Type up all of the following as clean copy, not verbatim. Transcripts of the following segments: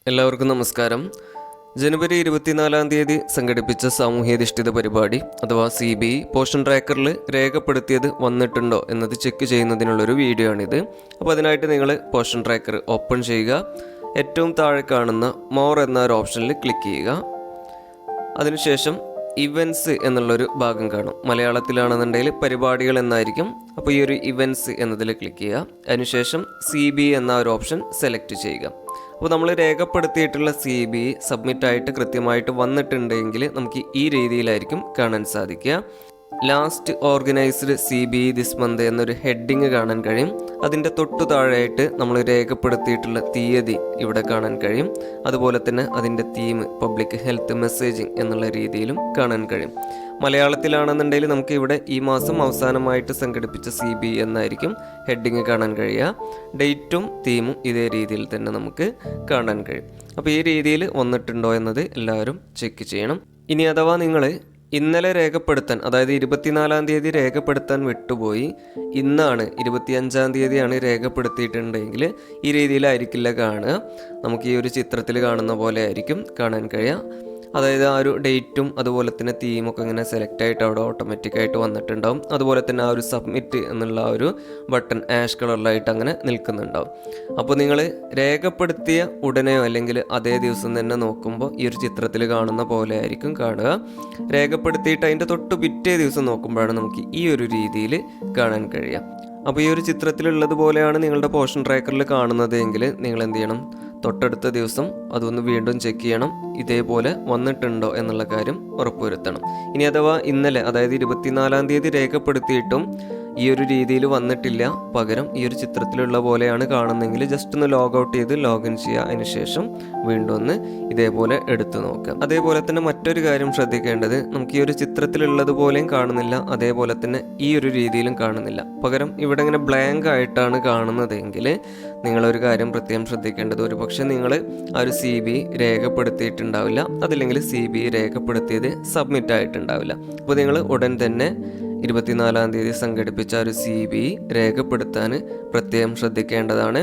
എല്ലാവർക്കും നമസ്കാരം. ജനുവരി 24 സംഘടിപ്പിച്ച സാമൂഹ്യാധിഷ്ഠിത പരിപാടി അഥവാ CBE പോഷൻ ട്രാക്കറിൽ രേഖപ്പെടുത്തിയത് വന്നിട്ടുണ്ടോ എന്നത് ചെക്ക് ചെയ്യുന്നതിനുള്ളൊരു വീഡിയോ ആണിത്. അപ്പോൾ അതിനായിട്ട് നിങ്ങൾ പോഷൻ ട്രാക്കർ ഓപ്പൺ ചെയ്യുക. ഏറ്റവും താഴെ കാണുന്ന മോർ എന്ന ഒരു ഓപ്ഷനിൽ ക്ലിക്ക് ചെയ്യുക. അതിനുശേഷം ഇവൻറ്റ്സ് എന്നുള്ളൊരു ഭാഗം കാണും. മലയാളത്തിലാണെന്നുണ്ടെങ്കിൽ പരിപാടികൾ എന്നായിരിക്കും. അപ്പോൾ ഈ ഒരു ഇവൻറ്റ്സ് എന്നതിൽ ക്ലിക്ക് ചെയ്യുക. അതിനുശേഷം CBE എന്ന ഒരു ഓപ്ഷൻ സെലക്ട് ചെയ്യുക. അപ്പോൾ നമ്മൾ രേഖപ്പെടുത്തിയിട്ടുള്ള CBE സബ്മിറ്റായിട്ട് കൃത്യമായിട്ട് വന്നിട്ടുണ്ടെങ്കിൽ നമുക്ക് ഈ രീതിയിലായിരിക്കും കാണാൻ സാധിക്കുക. Last organised CBE this month എന്നൊരു ഹെഡിങ് കാണാൻ കഴിയും. അതിൻ്റെ തൊട്ടു താഴെയായിട്ട് നമ്മൾ രേഖപ്പെടുത്തിയിട്ടുള്ള തീയതി ഇവിടെ കാണാൻ കഴിയും. അതുപോലെ തന്നെ അതിൻ്റെ തീം പബ്ലിക് ഹെൽത്ത് മെസ്സേജിങ് എന്നുള്ള രീതിയിലും കാണാൻ കഴിയും. മലയാളത്തിലാണെന്നുണ്ടെങ്കിൽ നമുക്ക് ഇവിടെ ഈ മാസം അവസാനമായിട്ട് സംഘടിപ്പിച്ച CBE എന്നായിരിക്കും ഹെഡിങ് കാണാൻ കഴിയുക. ഡേറ്റും തീമും ഇതേ രീതിയിൽ തന്നെ നമുക്ക് കാണാൻ കഴിയും. അപ്പോൾ ഈ രീതിയിൽ വന്നിട്ടുണ്ടോ എന്നത് എല്ലാവരും ചെക്ക് ചെയ്യണം. ഇനി അഥവാ നിങ്ങൾ ഇന്നലെ രേഖപ്പെടുത്താൻ, അതായത് 24 രേഖപ്പെടുത്താൻ വിട്ടുപോയി, ഇന്നാണ് 25 രേഖപ്പെടുത്തിയിട്ടുണ്ടെങ്കിൽ ഈ രീതിയിലായിരിക്കില്ല കാണുക. നമുക്ക് ഈ ഒരു ചിത്രത്തിൽ കാണുന്ന പോലെ ആയിരിക്കും കാണാൻ കഴിയുക. അതായത് ആ ഒരു ഡേറ്റും അതുപോലെ തന്നെ തീമൊക്കെ ഇങ്ങനെ സെലക്ട് ആയിട്ട് അവിടെ ഓട്ടോമാറ്റിക്കായിട്ട് വന്നിട്ടുണ്ടാവും. അതുപോലെ തന്നെ ആ ഒരു സബ്മിറ്റ് എന്നുള്ള ആ ഒരു ബട്ടൺ ആഷ് കളറിലായിട്ട് അങ്ങനെ നിൽക്കുന്നുണ്ടാവും. അപ്പോൾ നിങ്ങൾ രേഖപ്പെടുത്തിയ ഉടനെയോ അല്ലെങ്കിൽ അതേ ദിവസം തന്നെ നോക്കുമ്പോൾ ഈ ഒരു ചിത്രത്തിൽ കാണുന്ന പോലെ ആയിരിക്കും കാണുക. രേഖപ്പെടുത്തിയിട്ട് അതിൻ്റെ തൊട്ട് പിറ്റേ ദിവസം നോക്കുമ്പോഴാണ് നമുക്ക് ഈ ഒരു രീതിയിൽ കാണാൻ കഴിയുക. അപ്പോൾ ഈ ഒരു ചിത്രത്തിലുള്ളതുപോലെയാണ് നിങ്ങളുടെ പോഷൻ ട്രാക്കറിൽ കാണുന്നത് എങ്കിൽ നിങ്ങൾ എന്ത് ചെയ്യണം? തൊട്ടടുത്ത ദിവസം അതൊന്ന് വീണ്ടും ചെക്ക് ചെയ്യണം. ഇതേപോലെ വന്നിട്ടുണ്ടോ എന്നുള്ള കാര്യം ഉറപ്പുവരുത്തണം. ഇനി അഥവാ ഇന്നലെ, അതായത് 24 രേഖപ്പെടുത്തിയിട്ടും ഈ ഒരു രീതിയിൽ വന്നിട്ടില്ല, പകരം ഈ ഒരു ചിത്രത്തിലുള്ള പോലെയാണ് കാണുന്നതെങ്കിൽ ജസ്റ്റ് ഒന്ന് ലോഗ് ഔട്ട് ചെയ്ത് ലോഗിൻ ചെയ്യുക. അതിനുശേഷം വീണ്ടും ഒന്ന് ഇതേപോലെ എടുത്തു നോക്കുക. അതേപോലെ തന്നെ മറ്റൊരു കാര്യം ശ്രദ്ധിക്കേണ്ടത്, നമുക്ക് ഈ ഒരു ചിത്രത്തിലുള്ളതുപോലെയും കാണുന്നില്ല, അതേപോലെ തന്നെ ഈ ഒരു രീതിയിലും കാണുന്നില്ല. പകരം ഇവിടെ ഇങ്ങനെ ബ്ലാങ്ക് ആയിട്ടാണ് കാണുന്നതെങ്കിൽ നിങ്ങളൊരു കാര്യം പ്രത്യേകം ശ്രദ്ധിക്കേണ്ടത്, ഒരു പക്ഷേ നിങ്ങൾ ആ ഒരു CBE രേഖപ്പെടുത്തിയിട്ടുണ്ടാവില്ല, അതില്ലെങ്കിൽ CBE രേഖപ്പെടുത്തിയത് സബ്മിറ്റ് ആയിട്ടുണ്ടാവില്ല. അപ്പോൾ നിങ്ങൾ ഉടൻ തന്നെ 24 സംഘടിപ്പിച്ച ഒരു CBE രേഖപ്പെടുത്താൻ പ്രത്യേകം ശ്രദ്ധിക്കേണ്ടതാണ്.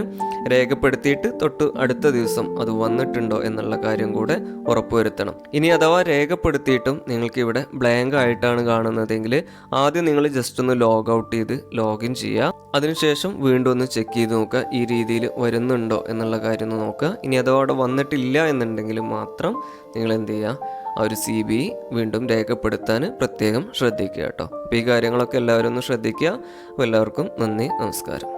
രേഖപ്പെടുത്തിയിട്ട് തൊട്ട് അടുത്ത ദിവസം അത് വന്നിട്ടുണ്ടോ എന്നുള്ള കാര്യം കൂടെ ഉറപ്പുവരുത്തണം. ഇനി അഥവാ രേഖപ്പെടുത്തിയിട്ടും നിങ്ങൾക്ക് ഇവിടെ ബ്ലാങ്ക് ആയിട്ടാണ് കാണുന്നതെങ്കിൽ ആദ്യം നിങ്ങൾ ജസ്റ്റ് ഒന്ന് ലോഗ് ഔട്ട് ചെയ്ത് ലോഗിൻ ചെയ്യുക. അതിനുശേഷം വീണ്ടും ഒന്ന് ചെക്ക് ചെയ്ത് നോക്കുക, ഈ രീതിയിൽ വരുന്നുണ്ടോ എന്നുള്ള കാര്യം ഒന്ന് നോക്കുക. ഇനി അഥവാ അവിടെ വന്നിട്ടില്ല എന്നുണ്ടെങ്കിൽ മാത്രം നിങ്ങൾ എന്ത് ചെയ്യുക? ആ ഒരു CBE വീണ്ടും രേഖപ്പെടുത്താൻ പ്രത്യേകം ശ്രദ്ധിക്കുക കേട്ടോ. അപ്പോൾ ഈ കാര്യങ്ങളൊക്കെ എല്ലാവരും ഒന്ന് ശ്രദ്ധിക്കുക. അപ്പോൾ എല്ലാവർക്കും നന്ദി, നമസ്കാരം.